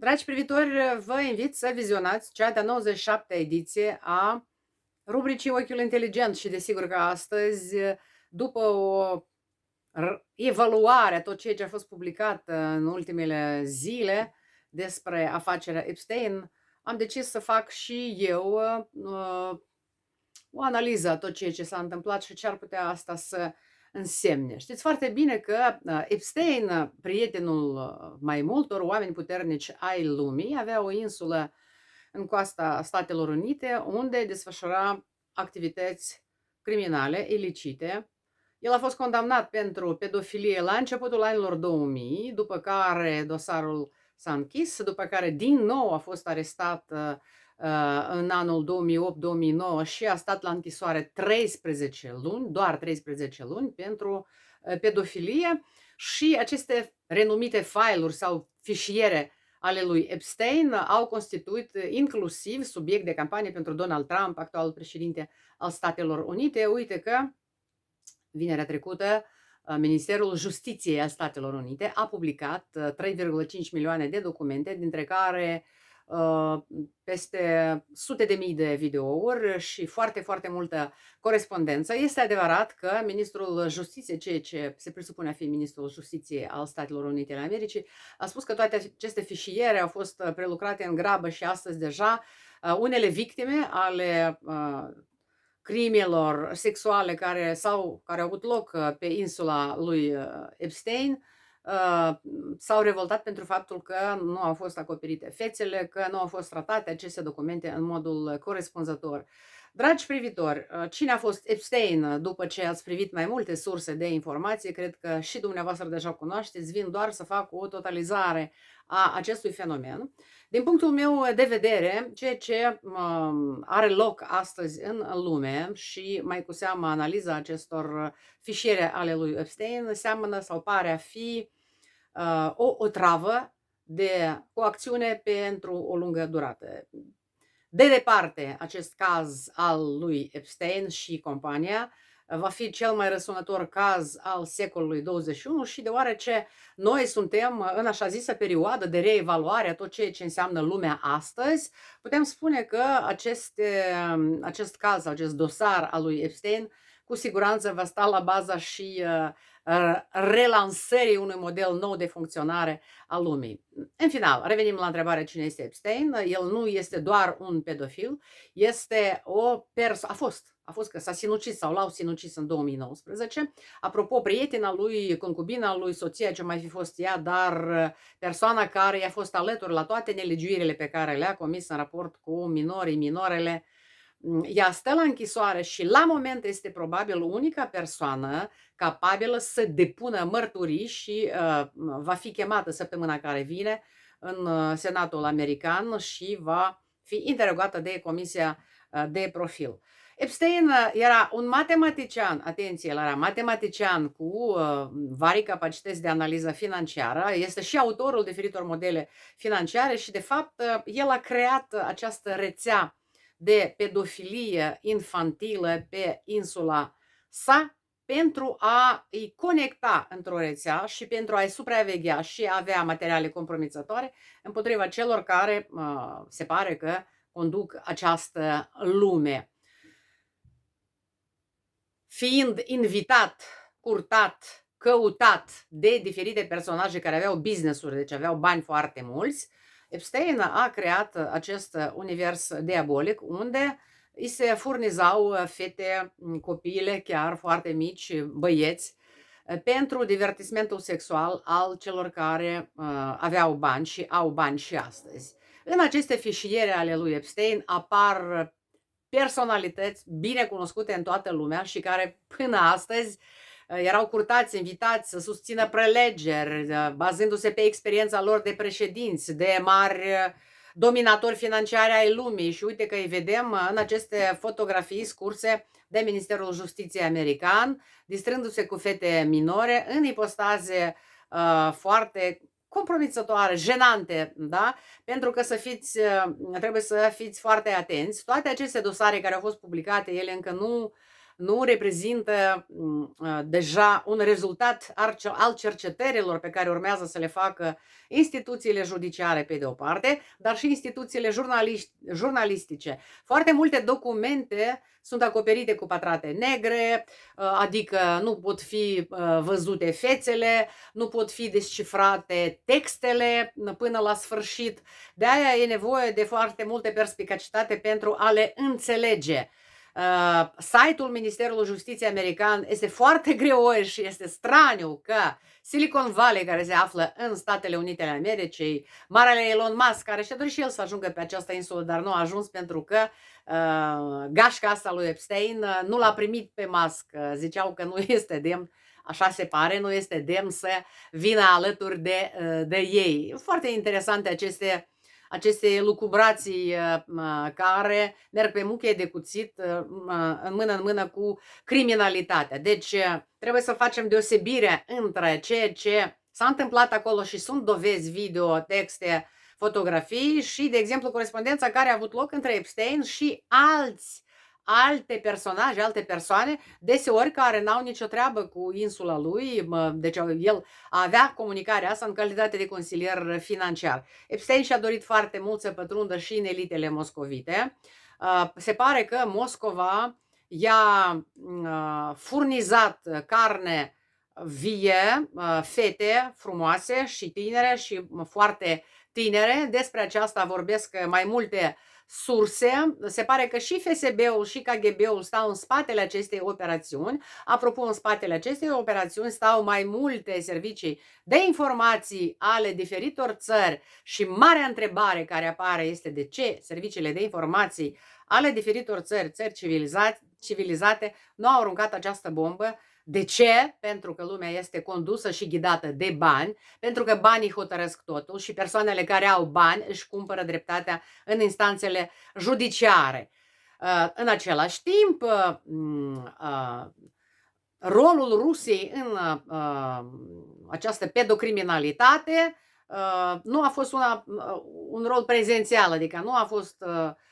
Dragi privitori, vă invit să vizionați cea de-a 97-a ediție a rubricii Ochiul Inteligent și desigur că astăzi, după o evaluare a tot ceea ce a fost publicat în ultimele zile despre afacerea Epstein, am decis să fac și eu o analiză a tot ceea ce s-a întâmplat și ce ar putea asta să însemne. Știți foarte bine că Epstein, prietenul mai multor oameni puternici ai lumii, avea o insulă în coasta Statelor Unite unde desfășura activități criminale ilicite. El a fost condamnat pentru pedofilie la începutul anilor 2000, după care dosarul s-a închis, după care din nou a fost arestat în anul 2008-2009 și a stat la închisoare 13 luni, doar 13 luni, pentru pedofilie și aceste renumite file-uri sau fișiere ale lui Epstein au constituit inclusiv subiect de campanie pentru Donald Trump, actualul președinte al Statelor Unite. Uite că vinerea trecută Ministerul Justiției al Statelor Unite a publicat 3,5 milioane de documente, dintre care peste sute de mii de videouri și foarte, foarte multă corespondență. Este adevărat că Ministrul Justiției, ceea ce se presupune a fi Ministrul Justiției al Statelor Unite ale Americii, a spus că toate aceste fișiere au fost prelucrate în grabă și astăzi deja unele victime ale crimelor sexuale care au avut loc pe insula lui Epstein s-au revoltat pentru faptul că nu au fost acoperite fețele, că nu au fost tratate aceste documente în modul corespunzător. Dragi privitori, cine a fost Epstein? După ce ați privit mai multe surse de informație, cred că și dumneavoastră deja cunoașteți, vin doar să fac o totalizare a acestui fenomen. Din punctul meu de vedere, ceea ce are loc astăzi în lume și mai cu seamă analiza acestor fișiere ale lui Epstein seamănă sau pare a fi o travă de coacțiune pentru o lungă durată. De departe, acest caz al lui Epstein și compania va fi cel mai răsunător caz al secolului 21 și deoarece noi suntem în așa zisă perioadă de reevaluare a tot ceea ce înseamnă lumea astăzi, putem spune că acest caz, acest dosar al lui Epstein, cu siguranță va sta la baza și relansării unui model nou de funcționare a lumii. În final, revenim la întrebarea cine este Epstein. El nu este doar un pedofil, este a fost că s-a sinucis sau l-au sinucis în 2019. Apropo, prietena lui, concubina lui, soția ce mai fi fost ea, dar persoana care i-a fost alături la toate nelegiuirile pe care le-a comis în raport cu minorele, ea stă la închisoare și la moment este probabil unica persoană capabilă să depună mărturii și va fi chemată săptămâna care vine în Senatul American și va fi interogată de Comisia de Profil. Epstein era un matematician, atenție, el era matematician cu vari capacități de analiză financiară, este și autorul diferitor modele financiare și de fapt el a creat această rețea de pedofilie infantilă pe insula sa pentru a îi conecta într-o rețea și pentru a-i supraveghea și a avea materiale compromițătoare împotriva celor care se pare că conduc această lume. Fiind invitat, curtat, căutat de diferite personaje care aveau business-uri, deci aveau bani foarte mulți, Epstein a creat acest univers diabolic unde îi se furnizau fete, copiile chiar foarte mici, băieți, pentru divertismentul sexual al celor care aveau bani și au bani și astăzi. În aceste fișiere ale lui Epstein apar personalități bine cunoscute în toată lumea și care până astăzi erau curtați, invitați să susțină prelegeri, bazându-se pe experiența lor de președinți, de mari dominatori financiari ai lumii. Și uite că îi vedem în aceste fotografii scurse de Ministerul Justiției american, distrându-se cu fete minore în ipostaze foarte compromițătoare, jenante, da? Pentru că trebuie să fiți foarte atenți. Toate aceste dosare care au fost publicate, ele încă nu nu reprezintă deja un rezultat al cercetărilor pe care urmează să le facă instituțiile judiciare pe de o parte, dar și instituțiile jurnalistice. Foarte multe documente sunt acoperite cu pătrate negre, adică nu pot fi văzute fețele, nu pot fi descifrate textele până la sfârșit. De aia e nevoie de foarte multă perspicacitate pentru a le înțelege. Site-ul Ministerului Justiției american este foarte greoi și este straniu că Silicon Valley, care se află în Statele Unite ale Americii, marele Elon Musk, care și-a dorit și el să ajungă pe această insulă, dar nu a ajuns pentru că gașca asta lui Epstein nu l-a primit pe Musk. Ziceau că nu este demn, așa se pare, nu este demn să vină alături de ei. Foarte interesante aceste lucubrații care merg pe muche de cuțit în mână cu criminalitatea. Deci trebuie să facem deosebire între ceea ce s-a întâmplat acolo și sunt dovezi video, texte, fotografii și, de exemplu, corespondența care a avut loc între Epstein și alte personaje, alte persoane, deseori care n-au nicio treabă cu insula lui, deci el avea comunicarea asta în calitate de consilier financiar. Epstein și-a dorit foarte mult să pătrundă și în elitele moscovite. Se pare că Moscova i-a furnizat carne vie, fete frumoase și tinere și foarte tinere. Despre aceasta vorbesc mai multe surse. Se pare că și FSB-ul și KGB-ul stau în spatele acestei operațiuni. Apropo, în spatele acestei operațiuni stau mai multe servicii de informații ale diferitor țări și marea întrebare care apare este de ce serviciile de informații ale diferitor țări civilizate nu au aruncat această bombă. De ce? Pentru că lumea este condusă și ghidată de bani, pentru că banii hotărăsc totul și persoanele care au bani își cumpără dreptatea în instanțele judiciare. În același timp, rolul Rusiei în această pedocriminalitate nu a fost un rol prezențial, adică nu a fost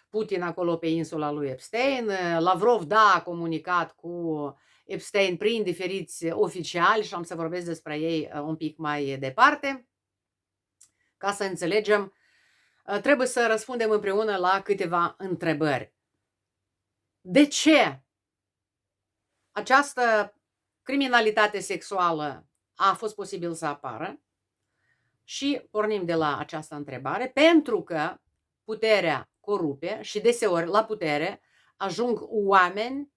Putin acolo pe insula lui Epstein. Lavrov, da, a comunicat cu Epstein prin diferiți oficiali și am să vorbesc despre ei un pic mai departe. Ca să înțelegem, trebuie să răspundem împreună la câteva întrebări. De ce această criminalitate sexuală a fost posibil să apară? Și pornim de la această întrebare, pentru că puterea corupe și deseori la putere ajung oameni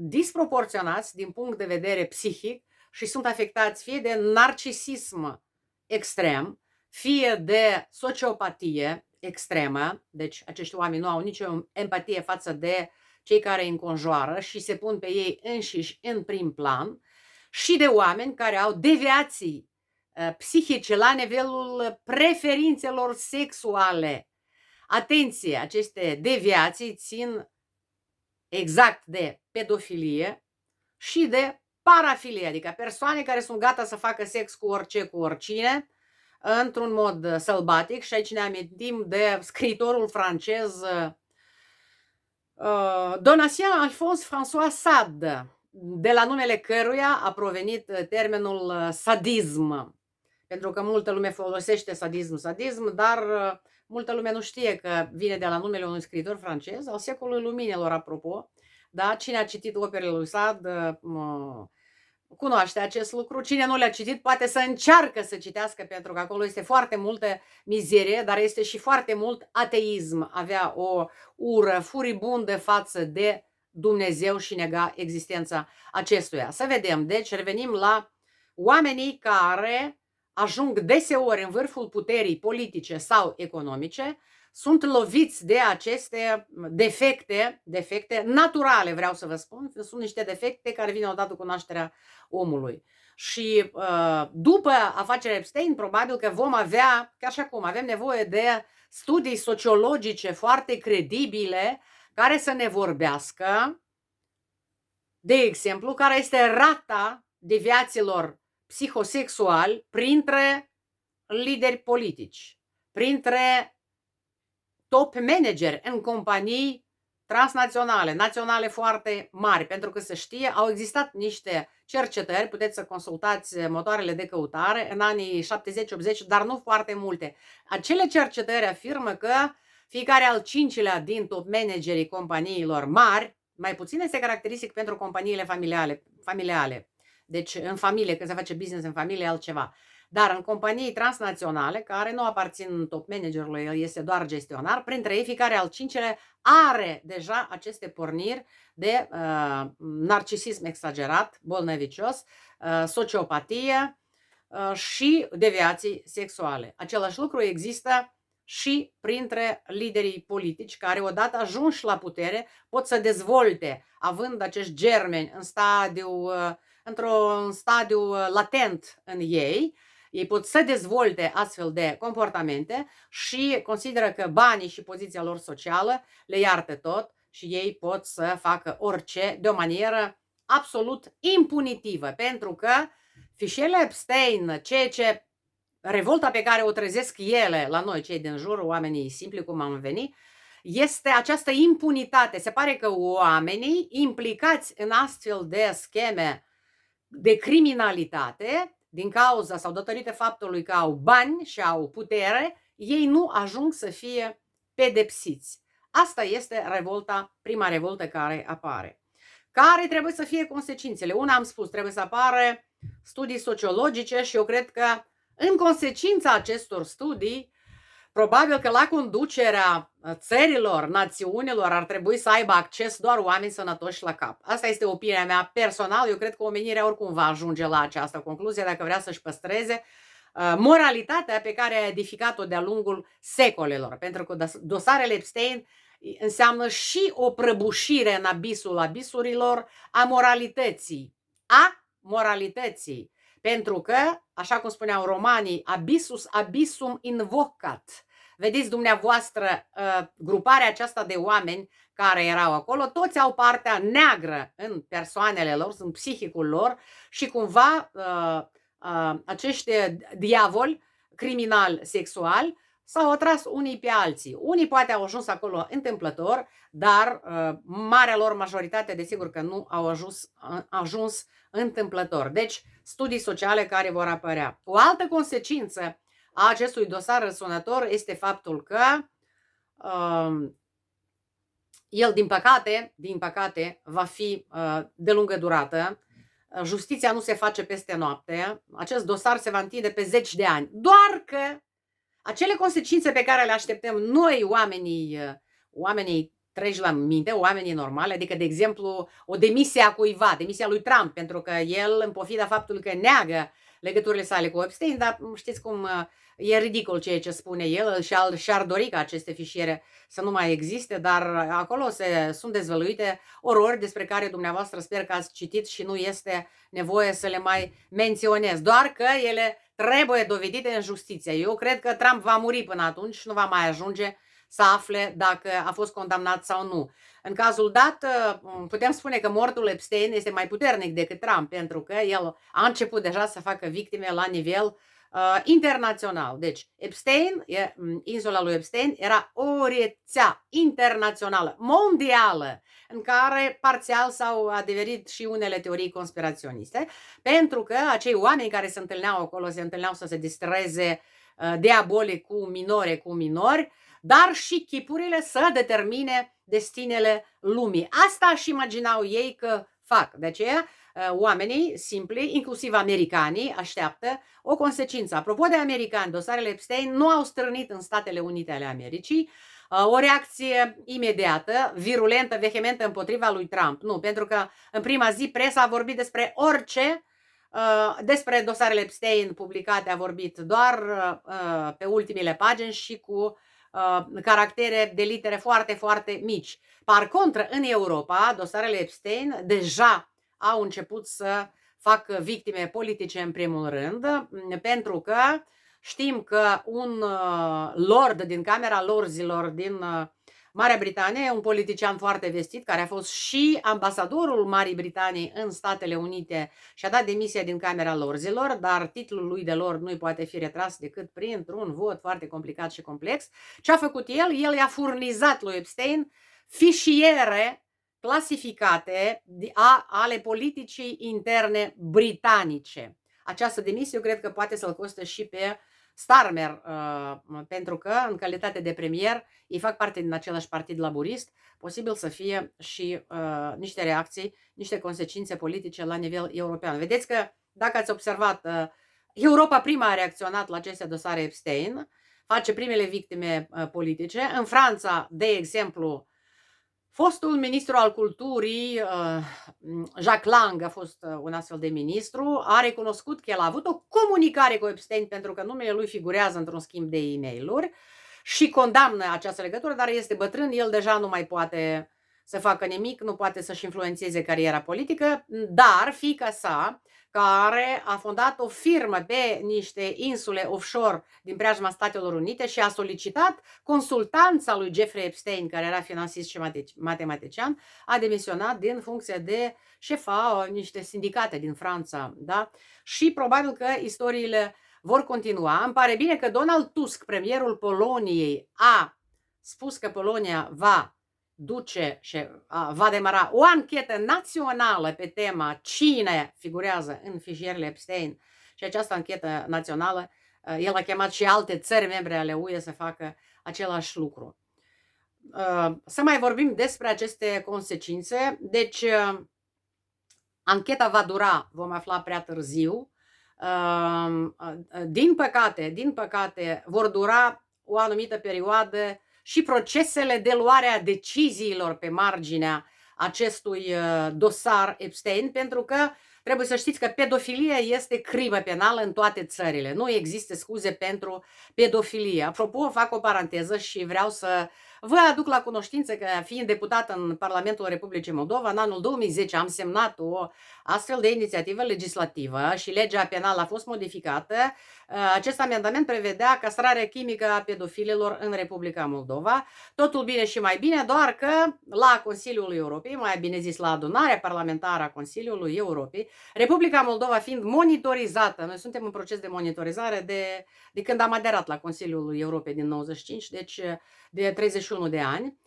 disproporționați din punct de vedere psihic și sunt afectați fie de narcisism extrem, fie de sociopatie extremă, deci acești oameni nu au nicio empatie față de cei care îi înconjoară și se pun pe ei înșiși în prim plan, și de oameni care au deviații psihice la nivelul preferințelor sexuale. Atenție, aceste deviații țin exact de pedofilie și de parafilie, adică persoane care sunt gata să facă sex cu orice, cu oricine, într-un mod sălbatic. Și aici ne amintim de scriitorul francez Donatien Alphonse François Sade, de la numele căruia a provenit termenul sadism. Pentru că multă lume folosește sadism, dar multă lume nu știe că vine de la numele unui scriitor francez al secolului luminilor, apropo. Da? Cine a citit operele lui Sade cunoaște acest lucru. Cine nu le-a citit poate să încearcă să citească, pentru că acolo este foarte multă mizerie, dar este și foarte mult ateism. Avea o ură furibundă față de Dumnezeu și nega existența acestuia. Să vedem, deci revenim la oamenii care ajung deseori în vârful puterii politice sau economice, sunt loviți de aceste defecte naturale, vreau să vă spun, sunt niște defecte care vin odată cu nașterea omului. Și după afacerea Epstein, probabil că vom avea, ca și acum, avem nevoie de studii sociologice foarte credibile care să ne vorbească, de exemplu, care este rata deviațiilor psihosexuali printre lideri politici, printre top manageri în companii transnaționale, naționale foarte mari, pentru că se știe, au existat niște cercetări, puteți să consultați motoarele de căutare în anii 70-80, dar nu foarte multe. Acele cercetări afirmă că fiecare al cincilea din top managerii companiilor mari, mai puțin este caracteristic pentru companiile familiale. Deci în familie, când se face business în familie, e altceva. Dar în companii transnaționale, care nu aparțin top managerului, el este doar gestionar, printre ei fiecare al cincilea are deja aceste porniri de narcisism exagerat, bolnăvicios, sociopatie și deviații sexuale. Același lucru există și printre liderii politici care, odată ajunși la putere, pot să dezvolte, având acești germeni într-un stadiu latent în ei, ei pot să dezvolte astfel de comportamente și consideră că banii și poziția lor socială le iartă tot și ei pot să facă orice de o manieră absolut impunitivă, pentru că fișele Epstein, revolta pe care o trezesc ele la noi, cei din jur, oamenii simpli, cum am venit, este această impunitate. Se pare că oamenii implicați în astfel de scheme de criminalitate, din cauza sau datorită faptului că au bani și au putere, ei nu ajung să fie pedepsiți. Asta este prima revoltă care apare. Care trebuie să fie consecințele? Una am spus, trebuie să apară studii sociologice și eu cred că în consecința acestor studii, probabil că la conducerea țărilor, națiunilor, ar trebui să aibă acces doar oameni sănătoși la cap. Asta este opinia mea personală. Eu cred că omenirea oricum va ajunge la această concluzie dacă vrea să-și păstreze moralitatea pe care a edificat-o de-a lungul secolelor. Pentru că dosarele Epstein înseamnă și o prăbușire în abisul abisurilor a moralității. Pentru că, așa cum spuneau romanii, abisus abisum invocat. Vedeți dumneavoastră gruparea aceasta de oameni care erau acolo, toți au partea neagră în persoanele lor, în psihicul lor și cumva acești diavoli criminali sexuali s-au atras unii pe alții. Unii poate au ajuns acolo întâmplător, dar marea lor majoritate, desigur că nu au ajuns întâmplător. Deci, studii sociale care vor apărea. O altă consecință a acestui dosar răsunător este faptul că el, din păcate, va fi de lungă durată. Justiția nu se face peste noapte. Acest dosar se va întinde pe 10 de ani. Doar că acele consecințe pe care le așteptăm noi, oamenii treci la minte, oamenii normali, adică, de exemplu, o demisie a cuiva, demisia lui Trump, pentru că el, în pofida faptului că neagă legăturile sale cu Epstein, dar știți cum e ridicol ceea ce spune el și-ar dori ca aceste fișiere să nu mai existe, dar acolo sunt dezvăluite orori despre care dumneavoastră sper că ați citit și nu este nevoie să le mai menționez, doar că ele trebuie dovedite în justiție. Eu cred că Trump va muri până atunci și nu va mai ajunge să afle dacă a fost condamnat sau nu. În cazul dat, putem spune că mortul Epstein este mai puternic decât Trump, pentru că el a început deja să facă victime la nivel internațional. Deci, insula lui Epstein era o rețea internațională, mondială, în care parțial s-au adeverit și unele teorii conspiraționiste, pentru că acei oameni care se întâlneau acolo se întâlneau să se distreze diabolic cu minori, dar și chipurile să determine destinele lumii. Asta își imaginau ei că fac. De aceea, oamenii simpli, inclusiv americanii, așteaptă o consecință. Apropo de americani, dosarele Epstein nu au strânit în Statele Unite ale Americii o reacție imediată, virulentă, vehementă împotriva lui Trump. Nu, pentru că în prima zi presa a vorbit despre orice, despre dosarele Epstein publicate a vorbit doar pe ultimele pagini și cu caractere de litere foarte, foarte mici. Par contră, în Europa, dosarele Epstein deja au început să facă victime politice în primul rând, pentru că știm că un lord din Camera Lorzilor din Marea Britanie, un politician foarte vestit, care a fost și ambasadorul Marii Britanii în Statele Unite și a dat demisia din Camera Lorzilor, dar titlul lui de lord nu-i poate fi retras decât printr-un vot foarte complicat și complex. Ce a făcut el? El i-a furnizat lui Epstein fișiere clasificate ale politicii interne britanice. Această demisie eu cred că poate să-l coste și pe Starmer, pentru că în calitate de premier ei fac parte din același partid laburist, posibil să fie și niște reacții, niște consecințe politice la nivel european. Vedeți că, dacă ați observat, Europa prima a reacționat la aceste dosare Epstein, face primele victime politice. În Franța, de exemplu, fostul ministru al culturii, Jacques Lang, a fost un astfel de ministru, a recunoscut că el a avut o comunicare cu Epstein pentru că numele lui figurează într-un schimb de e-mail-uri și condamnă această legătură, dar este bătrân, el deja nu mai poate să facă nimic, nu poate să-și influențeze cariera politică, dar fiica sa, care a fondat o firmă pe niște insule offshore din preajma Statelor Unite și a solicitat consultanța lui Jeffrey Epstein, care era finanțist și matematician, a demisionat din funcție de șefa niște sindicate din Franța. Da? Și probabil că istoriile vor continua. Îmi pare bine că Donald Tusk, premierul Poloniei, a spus că Polonia va demara o anchetă națională pe tema cine figurează în fișierele Epstein și această anchetă națională, el a chemat și alte țări membre ale UE să facă același lucru. Să mai vorbim despre aceste consecințe. Deci, ancheta va dura, vom afla prea târziu. Din păcate, vor dura o anumită perioadă și procesele de luare a deciziilor pe marginea acestui dosar Epstein, pentru că trebuie să știți că pedofilia este crimă penală în toate țările. Nu există scuze pentru pedofilie. Apropo, fac o paranteză și vreau să vă aduc la cunoștință că, fiind deputat în Parlamentul Republicii Moldova, în anul 2010 am semnat o astfel de inițiativă legislativă și legea penală a fost modificată. Acest amendament prevedea castrarea chimică a pedofililor în Republica Moldova. Totul bine și mai bine, doar că la Consiliul Europei, mai bine zis la adunarea parlamentară a Consiliului Europei, Republica Moldova fiind monitorizată, noi suntem în proces de monitorizare de când am aderat la Consiliul Europei din 95, deci de 31 de ani,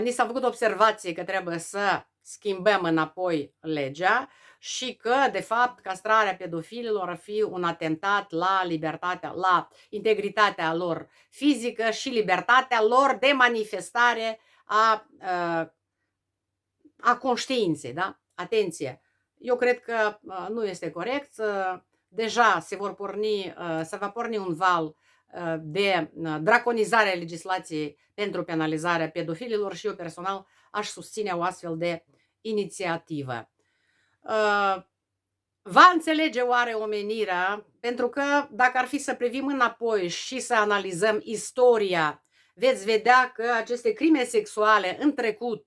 ni s-a făcut observație că trebuie să schimbăm înapoi legea și că, de fapt, castrarea pedofililor ar fi un atentat la libertatea, la integritatea lor fizică și libertatea lor de manifestare a conștiinței. Da? Atenție! Eu cred că nu este corect. Deja se va porni un val de draconizare a legislației pentru penalizarea pedofililor și eu personal aș susține o astfel de inițiativă. Va înțelege oare omenirea? Pentru că dacă ar fi să privim înapoi și să analizăm istoria, veți vedea că aceste crime sexuale în trecut,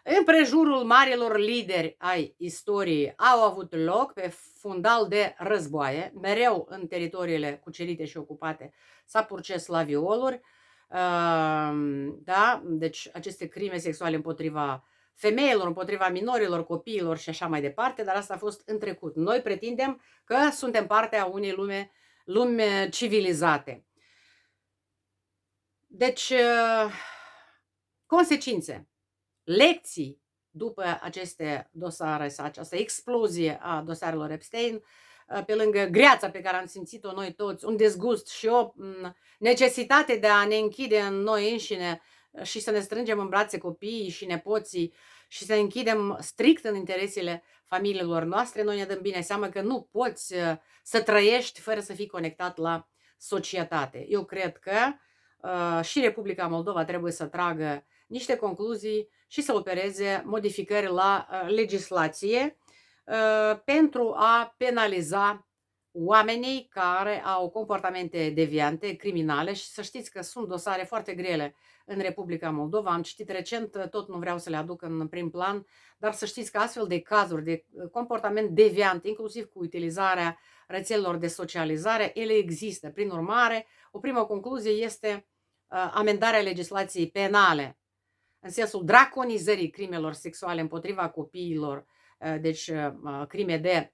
în prejurul marilor lideri ai istoriei, au avut loc pe fundal de războaie, mereu în teritoriile cucerite și ocupate s-a purces la violuri, da? Deci aceste crime sexuale împotriva femeilor, împotriva minorilor, copiilor și așa mai departe, dar asta a fost în trecut. Noi pretindem că suntem parte a unei lume civilizate. Deci, consecințe, lecții după aceste dosare sau această explozie a dosarelor Epstein, pe lângă greața pe care am simțit-o noi toți, un dezgust și o necesitate de a ne închide în noi înșine și să ne strângem în brațe copiii și nepoții și să ne închidem strict în interesele familiilor noastre, noi ne dăm bine seama că nu poți să trăiești fără să fii conectat la societate. Eu cred că și Republica Moldova trebuie să tragă niște concluzii și să opereze modificări la legislație pentru a penaliza oamenii care au comportamente deviante, criminale și să știți că sunt dosare foarte grele în Republica Moldova. Am citit recent, tot nu vreau să le aduc în prim plan, dar să știți că astfel de cazuri de comportament deviant, inclusiv cu utilizarea rețelelor de socializare, ele există. Prin urmare, o primă concluzie este amendarea legislației penale, în sensul draconizării crimelor sexuale împotriva copiilor, deci crime de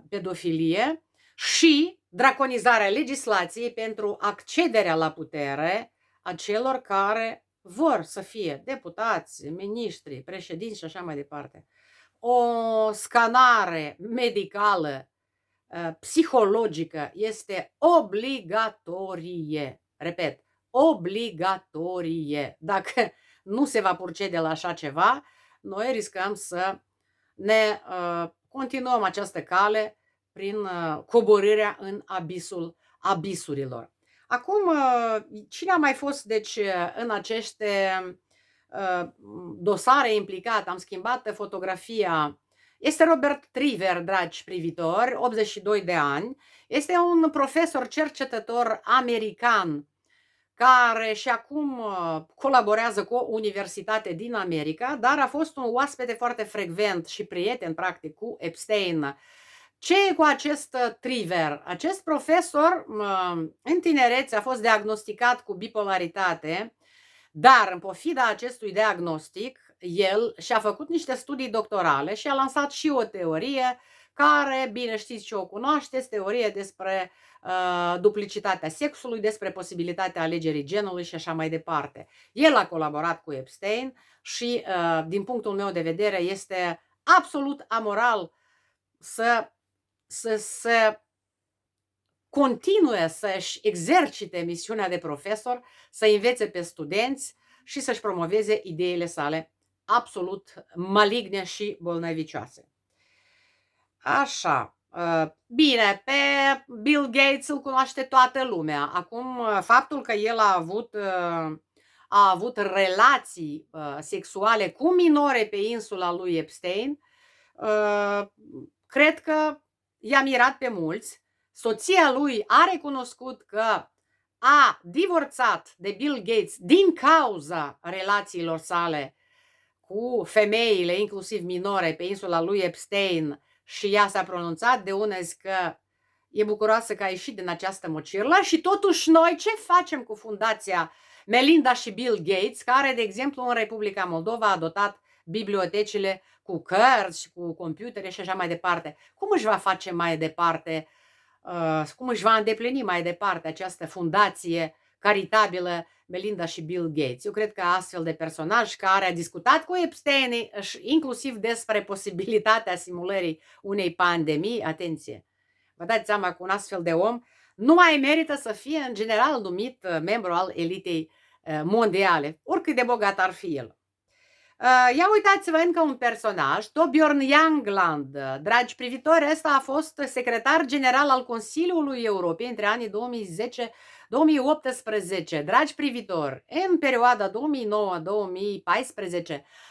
pedofilie, și draconizarea legislației pentru accederea la putere a celor care vor să fie deputați, miniștri, președinți și așa mai departe, o scanare medicală, psihologică este obligatorie. Repet, obligatorie. Dacă nu se va procede la așa ceva, noi riscăm să ne continuăm această cale prin coborârea în abisul abisurilor. Acum, cine a mai fost deci în aceste dosare implicat? Am schimbat fotografia. Este Robert Triver, dragi privitori, 82 de ani. Este un profesor cercetător american care și acum colaborează cu o universitate din America, dar a fost un oaspete foarte frecvent și prieten, practic, cu Epstein. Ce e cu acest Triver? Acest profesor, în tinerețe, a fost diagnosticat cu bipolaritate, dar în pofida acestui diagnostic, el și-a făcut niște studii doctorale și a lansat și o teorie care, bine știți ce o cunoașteți, teorie despre duplicitatea sexului, despre posibilitatea alegerii genului și așa mai departe. El a colaborat cu Epstein și, din punctul meu de vedere, este absolut amoral să continue să-și exercite misiunea de profesor, să învețe pe studenți și să-și promoveze ideile sale absolut maligne și bolnăvicioase. Așa. Bine, pe Bill Gates îl cunoaște toată lumea. Acum, faptul că el a avut relații sexuale cu minore pe insula lui Epstein, cred că i-a mirat pe mulți. Soția lui a recunoscut că a divorțat de Bill Gates din cauza relațiilor sale cu femeile, inclusiv minore, pe insula lui Epstein, și ea s-a pronunțat de unezi că e bucuroasă că a ieșit din această mocirlă. Și totuși noi ce facem cu fundația Melinda și Bill Gates, care, de exemplu, în Republica Moldova a dotat bibliotecile cu cărți, cu computere și așa mai departe? Cum își va face mai departe, cum își va îndeplini mai departe această fundație caritabilă Melinda și Bill Gates? Eu cred că astfel de personaj care a discutat cu Epstein inclusiv despre posibilitatea simulării unei pandemii, atenție, vă dați seama că un astfel de om nu mai merită să fie în general numit membru al elitei mondiale, oricât de bogat ar fi el. Ia uitați-vă încă un personaj, Torbjörn Jagland. Dragi privitori, ăsta a fost secretar general al Consiliului Europei între anii 2010-2018. Dragi privitori, în perioada 2009-2014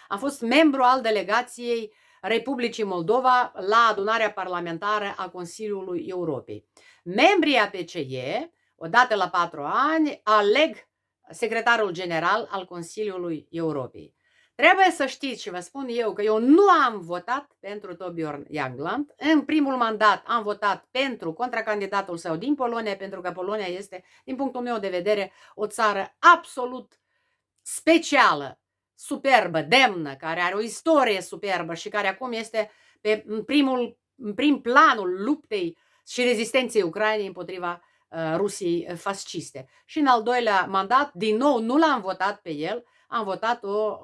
a fost membru al delegației Republicii Moldova la adunarea parlamentară a Consiliului Europei. Membrii APCE, odată la 4 ani, aleg secretarul general al Consiliului Europei. Trebuie să știți și vă spun eu că eu nu am votat pentru Torbjörn Jagland. În primul mandat am votat pentru contracandidatul său din Polonia, pentru că Polonia este, din punctul meu de vedere, o țară absolut specială, superbă, demnă, care are o istorie superbă și care acum este în prim planul luptei și rezistenței Ucrainei împotriva Rusiei fasciste. Și în al doilea mandat, din nou, nu l-am votat pe el, am votat o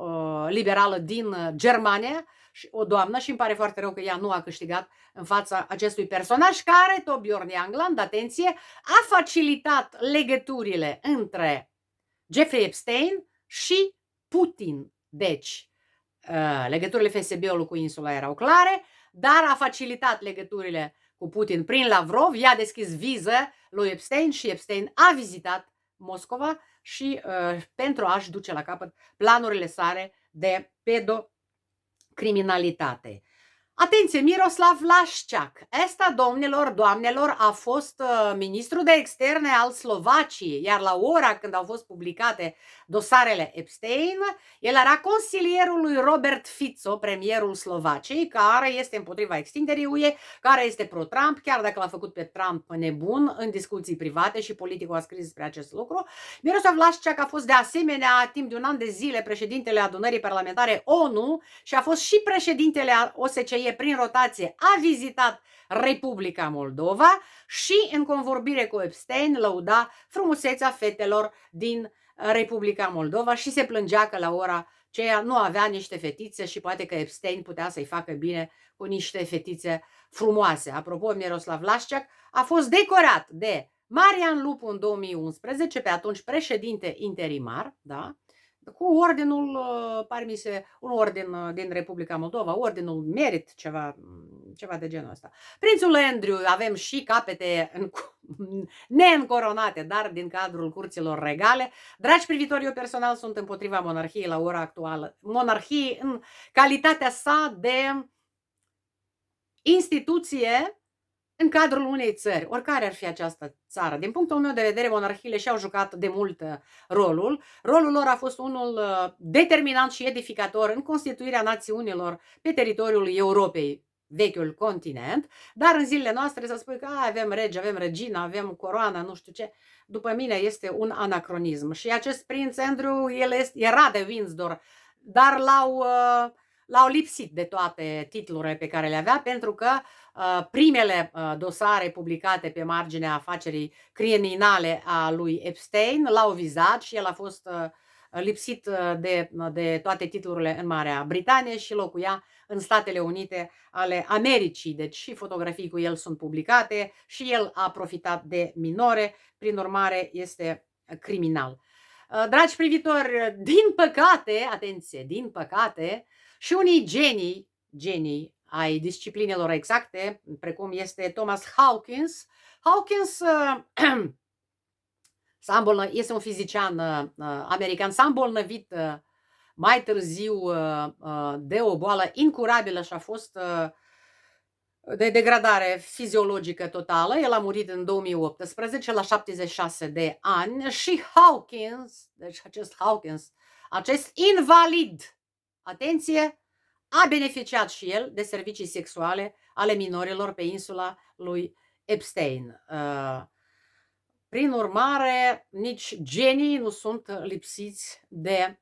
liberală din Germania, o doamnă, și îmi pare foarte rău că ea nu a câștigat în fața acestui personaj care, Torbjörn Jagland, atenție, a facilitat legăturile între Jeffrey Epstein și Putin. Deci, legăturile FSB-ului cu insula erau clare, dar a facilitat legăturile cu Putin prin Lavrov, i-a deschis viză lui Epstein și Epstein a vizitat Moscova și pentru a-și duce la capăt planurile sale de pedocriminalitate. Atenție, Miroslav Lașciac. Ăsta, domnilor, doamnelor, a fost ministru de externe al Slovaciei, iar la ora când au fost publicate dosarele Epstein, el era consilierul lui Robert Fico, premierul Slovaciei, care este împotriva extinderii UE, care este pro-Trump, chiar dacă l-a făcut pe Trump nebun în discuții private și politicul a scris despre acest lucru. Miroslav Lașciac a fost de asemenea timp de un an de zile președintele adunării parlamentare ONU și a fost și președintele OSCE prin rotație, a vizitat Republica Moldova și în convorbire cu Epstein lăuda frumusețea fetelor din Republica Moldova și se plângea că la ora aceea nu avea niște fetițe și poate că Epstein putea să-i facă bine cu niște fetițe frumoase. Apropo, Miroslav Lașceac a fost decorat de Marian Lupu în 2011, pe atunci președinte interimar, da? Cu ordinul, parmise, un ordin din Republica Moldova, ordinul Merit, ceva de genul ăsta. Prințul Andrew, avem și capete neîncoronate, dar din cadrul curților regale. Dragi privitori, eu personal sunt împotriva monarhiei la ora actuală. Monarhiei în calitatea sa de instituție în cadrul unei țări, oricare ar fi această țară. Din punctul meu de vedere, monarhiile și-au jucat de mult rolul. Rolul lor a fost unul determinant și edificator în constituirea națiunilor pe teritoriul Europei, vechiul continent, dar în zilele noastre să spui că avem rege, avem regină, avem coroană, nu știu ce, după mine este un anacronism. Și acest prinț Andrew, era de Windsor, dar l-au lipsit de toate titlurile pe care le avea, pentru că primele dosare publicate pe marginea afacerii criminale a lui Epstein l-au vizat și el a fost lipsit de toate titlurile în Marea Britanie și locuia în Statele Unite ale Americii. Deci și fotografii cu el sunt publicate și el a profitat de minore, prin urmare este criminal. Dragi privitori, din păcate, atenție, din păcate, și unii genii ai disciplinelor exacte, precum este Thomas Hawkins. Hawkins este un fizician american, s-a îmbolnăvit mai târziu de o boală incurabilă și a fost de degradare fiziologică totală. El a murit în 2018 la 76 de ani și Hawkins, deci acest invalid, atenție, a beneficiat și el de servicii sexuale ale minorilor pe insula lui Epstein. Prin urmare, nici genii nu sunt lipsiți de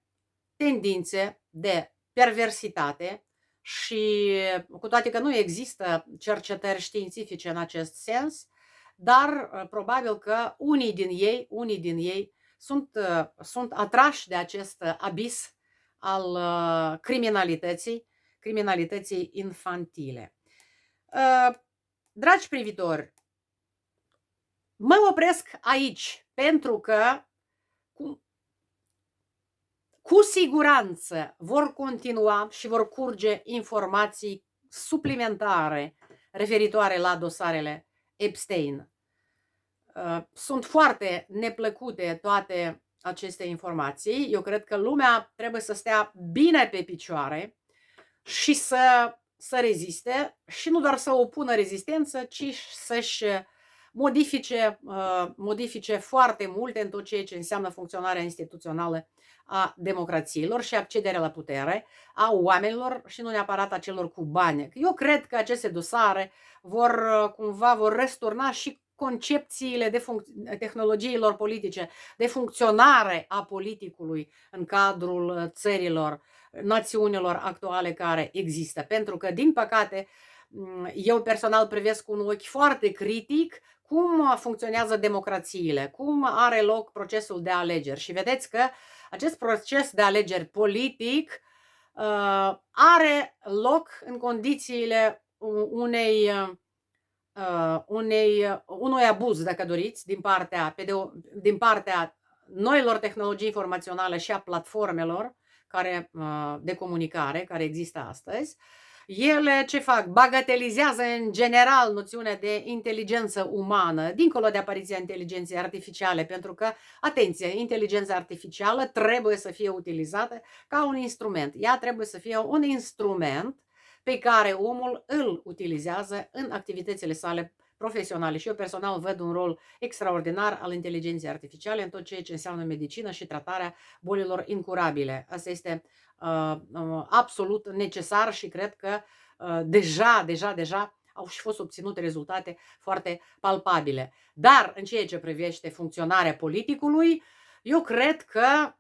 tendințe de perversitate și cu toate că nu există cercetări științifice în acest sens, dar probabil că unii din ei sunt atrași de acest abis al criminalității infantile. Dragi privitori, mă opresc aici pentru că cu siguranță vor continua și vor curge informații suplimentare referitoare la dosarele Epstein. Sunt foarte neplăcute toate aceste informații. Eu cred că lumea trebuie să stea bine pe picioare și să reziste și nu doar să opună rezistență, ci să-și modifice foarte multe în tot ceea ce înseamnă funcționarea instituțională a democrațiilor și accederea la putere a oamenilor și nu neapărat a celor cu bani. Eu cred că aceste dosare vor răsturna și concepțiile tehnologiilor politice, de funcționare a politicului în cadrul țărilor, națiunilor actuale care există. Pentru că, din păcate, eu personal privesc cu un ochi foarte critic cum funcționează democrațiile, cum are loc procesul de alegeri. Și vedeți că acest proces de alegeri politic are loc în condițiile unui abuz, dacă doriți, din partea noilor tehnologii informaționale și a platformelor de comunicare care există astăzi. Ele ce fac? Bagatelizează în general noțiunea de inteligență umană, dincolo de apariția inteligenței artificiale, pentru că, atenție, inteligența artificială trebuie să fie utilizată ca un instrument. Ea trebuie să fie un instrument pe care omul îl utilizează în activitățile sale profesionale. Și eu personal văd un rol extraordinar al inteligenței artificiale în tot ceea ce înseamnă medicină și tratarea bolilor incurabile. Asta este absolut necesar și cred că deja au și fost obținute rezultate foarte palpabile. Dar în ceea ce privește funcționarea politicului, eu cred că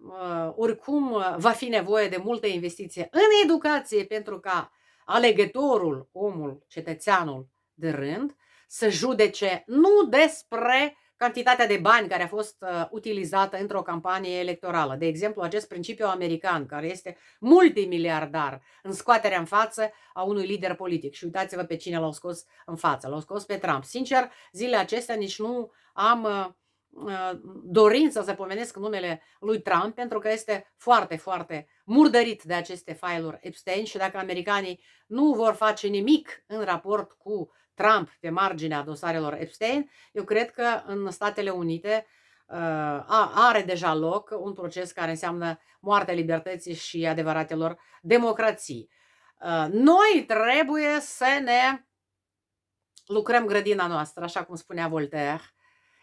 oricum va fi nevoie de multă investiție în educație pentru ca alegătorul, omul, cetățeanul de rând, să judece nu despre cantitatea de bani care a fost utilizată într-o campanie electorală. De exemplu, acest principiu american, care este multimiliardar în scoaterea în față a unui lider politic. Și uitați-vă pe cine l-au scos în față. L-au scos pe Trump. Sincer, zilele acestea nici nu am dorință să pomenesc numele lui Trump, pentru că este foarte, foarte murdărit de aceste file-uri Epstein și dacă americanii nu vor face nimic în raport cu Trump pe marginea dosarelor Epstein, eu cred că în Statele Unite are deja loc un proces care înseamnă moartea libertății și adevăratelor democrații. Noi trebuie să ne lucrăm grădina noastră, așa cum spunea Voltaire.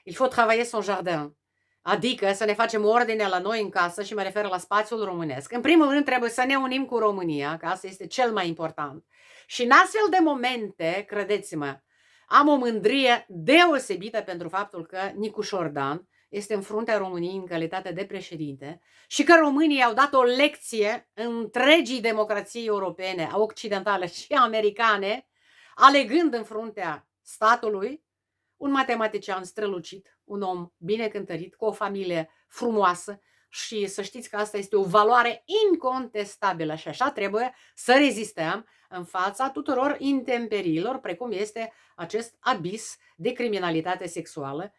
Il faut travailler son jardin. Adică să ne facem ordine la noi în casă și mă refer la spațiul românesc. În primul rând trebuie să ne unim cu România, că asta este cel mai important. Și în astfel de momente, credeți-mă, am o mândrie deosebită pentru faptul că Nicu Șordan este în fruntea României în calitate de președinte și că românii au dat o lecție întregii democrații europene, occidentale și americane, alegând în fruntea statului un matematician strălucit, un om bine cântărit, cu o familie frumoasă și să știți că asta este o valoare incontestabilă și așa trebuie să rezistăm în fața tuturor intemperiilor, precum este acest abis de criminalitate sexuală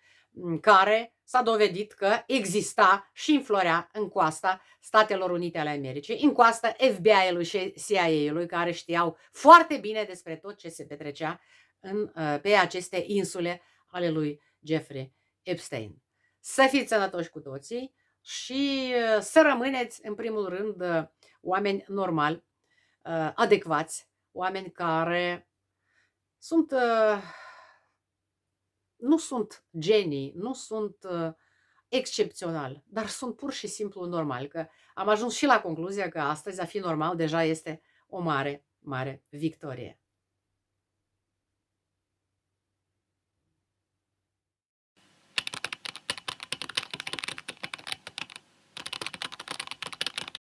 care s-a dovedit că exista și înflorea în coasta Statelor Unite ale Americii, în coasta FBI-ului și CIA-ului, care știau foarte bine despre tot ce se petrecea pe aceste insule ale lui Jeffrey Epstein. Să fiți sănătoși cu toții și să rămâneți, în primul rând, oameni normali, adecvați, oameni care sunt, nu sunt genii, nu sunt excepționali, dar sunt pur și simplu normali. Că am ajuns și la concluzia că astăzi a fi normal deja este o mare, mare victorie.